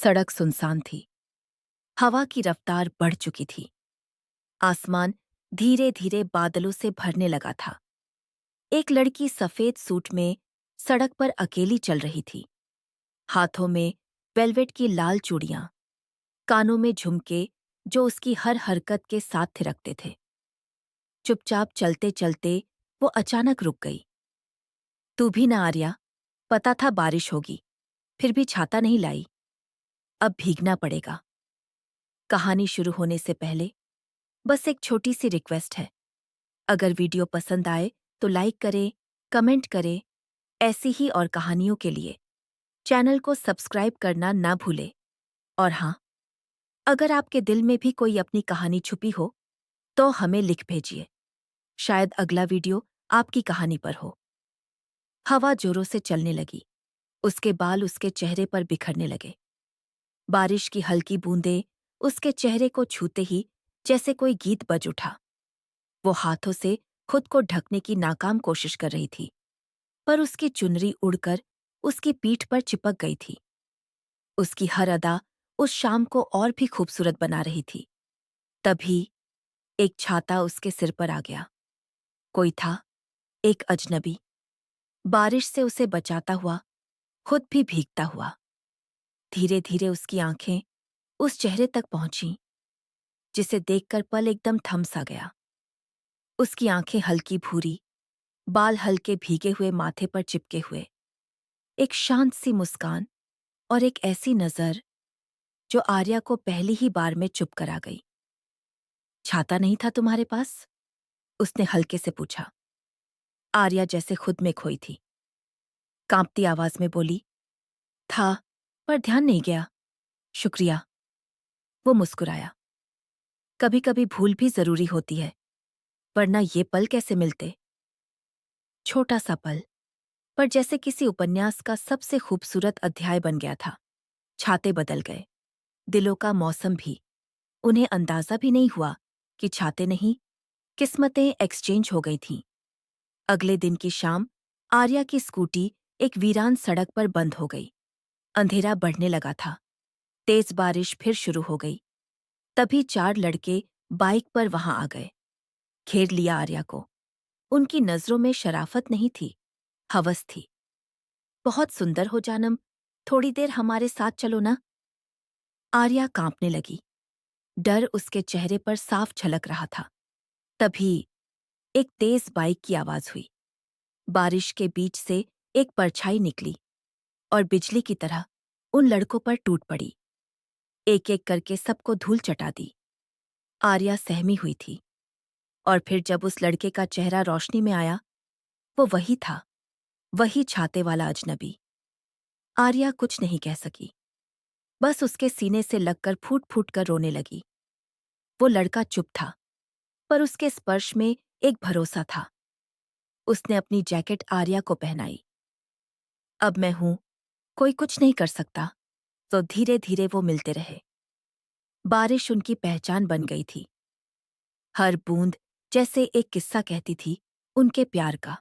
सड़क सुनसान थी। हवा की रफ्तार बढ़ चुकी थी। आसमान धीरे धीरे बादलों से भरने लगा था। एक लड़की सफेद सूट में सड़क पर अकेली चल रही थी। हाथों में वेलवेट की लाल चूड़ियां, कानों में झुमके जो उसकी हर हरकत के साथ थिरकते थे। चुपचाप चलते चलते वो अचानक रुक गई। तू भी ना आर्या, पता था बारिश होगी, फिर भी छाता नहीं लाई। अब भीगना पड़ेगा। कहानी शुरू होने से पहले बस एक छोटी सी रिक्वेस्ट है। अगर वीडियो पसंद आए तो लाइक करें, कमेंट करें। ऐसी ही और कहानियों के लिए चैनल को सब्सक्राइब करना ना भूलें। और हाँ, अगर आपके दिल में भी कोई अपनी कहानी छुपी हो तो हमें लिख भेजिए। शायद अगला वीडियो आपकी कहानी पर हो। हवा जोरों से चलने लगी। उसके बाल उसके चेहरे पर बिखरने लगे। बारिश की हल्की बूंदें उसके चेहरे को छूते ही जैसे कोई गीत बज उठा। वो हाथों से खुद को ढकने की नाकाम कोशिश कर रही थी, पर उसकी चुनरी उड़कर उसकी पीठ पर चिपक गई थी। उसकी हर अदा उस शाम को और भी खूबसूरत बना रही थी। तभी एक छाता उसके सिर पर आ गया। कोई था, एक अजनबी, बारिश से उसे बचाता हुआ, खुद भी भीगता हुआ। धीरे धीरे उसकी आंखें उस चेहरे तक पहुंची जिसे देखकर पल एकदम थम सा गया। उसकी आंखें हल्की भूरी, बाल हल्के भीगे हुए माथे पर चिपके हुए, एक शांत सी मुस्कान और एक ऐसी नजर जो आर्या को पहली ही बार में चुप करा गई। छाता नहीं था तुम्हारे पास? उसने हल्के से पूछा। आर्या जैसे खुद में खोई थी। कांपती आवाज में बोली, था, पर ध्यान नहीं गया। शुक्रिया। वो मुस्कुराया। कभी कभी भूल भी जरूरी होती है, वरना ये पल कैसे मिलते। छोटा सा पल, पर जैसे किसी उपन्यास का सबसे खूबसूरत अध्याय बन गया था। छाते बदल गए, दिलों का मौसम भी। उन्हें अंदाजा भी नहीं हुआ कि छाते नहीं, किस्मतें एक्सचेंज हो गई थीं। अगले दिन की शाम आर्या की स्कूटी एक वीरान सड़क पर बंद हो गई। अंधेरा बढ़ने लगा था। तेज बारिश फिर शुरू हो गई। तभी 4 लड़के बाइक पर वहां आ गए। घेर लिया आर्या को। उनकी नजरों में शराफत नहीं थी, हवस थी। बहुत सुंदर हो जानम, थोड़ी देर हमारे साथ चलो ना। आर्या कांपने लगी। डर उसके चेहरे पर साफ झलक रहा था। तभी एक तेज बाइक की आवाज हुई। बारिश के बीच से एक परछाई निकली और बिजली की तरह उन लड़कों पर टूट पड़ी। एक एक करके सबको धूल चटा दी। आर्या सहमी हुई थी। और फिर जब उस लड़के का चेहरा रोशनी में आया, वो वही था, वही छाते वाला अजनबी। आर्या कुछ नहीं कह सकी, बस उसके सीने से लगकर फूट फूट कर रोने लगी। वो लड़का चुप था, पर उसके स्पर्श में एक भरोसा था। उसने अपनी जैकेट आर्या को पहनाई। अब मैं हूं, कोई कुछ नहीं कर सकता। तो धीरे धीरे वो मिलते रहे। बारिश उनकी पहचान बन गई थी। हर बूंद जैसे एक किस्सा कहती थी उनके प्यार का।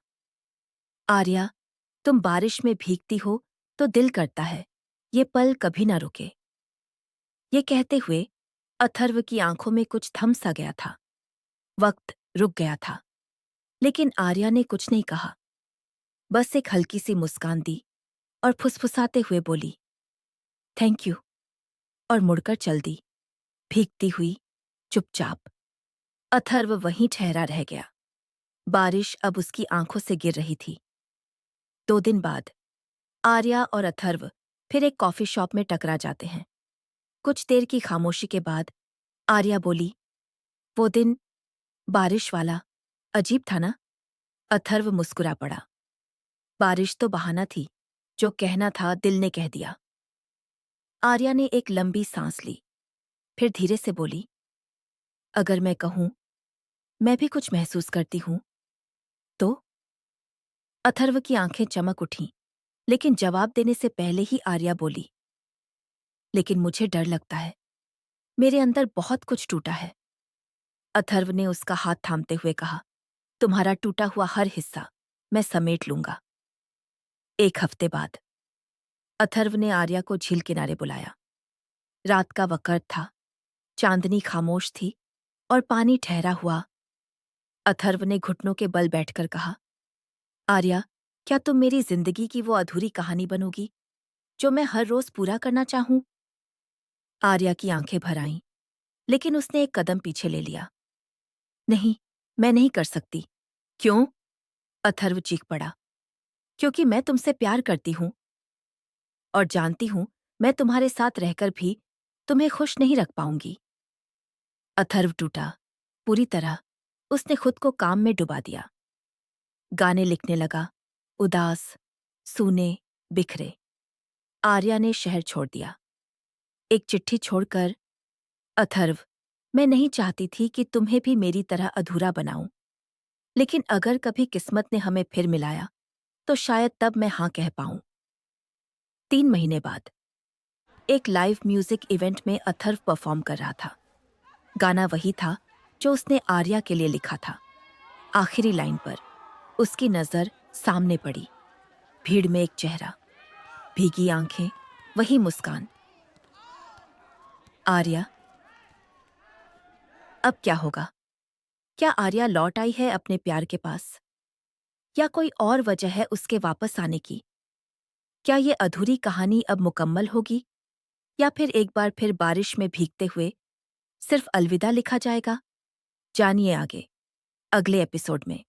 आर्या, तुम बारिश में भीगती हो तो दिल करता है ये पल कभी ना रुके। ये कहते हुए अथर्व की आंखों में कुछ थम सा गया था। वक्त रुक गया था। लेकिन आर्या ने कुछ नहीं कहा, बस एक हल्की सी मुस्कान दी और फुसफुसाते हुए बोली, थैंक यू, और मुड़कर चल दी, भीगती हुई, चुपचाप। अथर्व वहीं ठहरा रह गया। बारिश अब उसकी आंखों से गिर रही थी। 2 दिन बाद आर्या और अथर्व फिर एक कॉफी शॉप में टकरा जाते हैं। कुछ देर की खामोशी के बाद आर्या बोली, वो दिन, बारिश वाला, अजीब था ना? अथर्व मुस्कुरा पड़ा। बारिश तो बहाना थी, जो कहना था दिल ने कह दिया। आर्या ने एक लंबी सांस ली, फिर धीरे से बोली, अगर मैं कहूं मैं भी कुछ महसूस करती हूं तो? अथर्व की आंखें चमक उठीं, लेकिन जवाब देने से पहले ही आर्या बोली, लेकिन मुझे डर लगता है। मेरे अंदर बहुत कुछ टूटा है। अथर्व ने उसका हाथ थामते हुए कहा, तुम्हारा टूटा हुआ हर हिस्सा मैं समेट लूंगा। 1 हफ्ते बाद अथर्व ने आर्या को झील किनारे बुलाया। रात का वक़्त था, चांदनी खामोश थी और पानी ठहरा हुआ। अथर्व ने घुटनों के बल बैठकर कहा, आर्या, क्या तुम मेरी जिंदगी की वो अधूरी कहानी बनोगी जो मैं हर रोज पूरा करना चाहूं? आर्या की आंखें भर आईं, लेकिन उसने एक कदम पीछे ले लिया। नहीं, मैं नहीं कर सकती। क्यों? अथर्व चीख पड़ा। क्योंकि मैं तुमसे प्यार करती हूं और जानती हूं मैं तुम्हारे साथ रहकर भी तुम्हें खुश नहीं रख पाऊंगी। अथर्व टूटा पूरी तरह। उसने खुद को काम में डुबा दिया। गाने लिखने लगा, उदास, सूने, बिखरे। आर्या ने शहर छोड़ दिया। एक चिट्ठी छोड़कर, अथर्व, मैं नहीं चाहती थी कि तुम्हें भी मेरी तरह अधूरा बनाऊं, लेकिन अगर कभी किस्मत ने हमें फिर मिलाया तो शायद तब मैं हाँ कह पाऊं। 3 महीने बाद एक लाइव म्यूजिक इवेंट में अथर्व परफॉर्म कर रहा था। गाना वही था जो उसने आर्या के लिए लिखा था। आखिरी लाइन पर उसकी नजर सामने पड़ी। भीड़ में एक चेहरा, भीगी आंखें, वही मुस्कान। आर्या। अब क्या होगा? क्या आर्या लौट आई है अपने प्यार के पास, या कोई और वजह है उसके वापस आने की? क्या ये अधूरी कहानी अब मुकम्मल होगी, या फिर एक बार फिर बारिश में भीगते हुए सिर्फ अलविदा लिखा जाएगा? जानिए आगे, अगले एपिसोड में।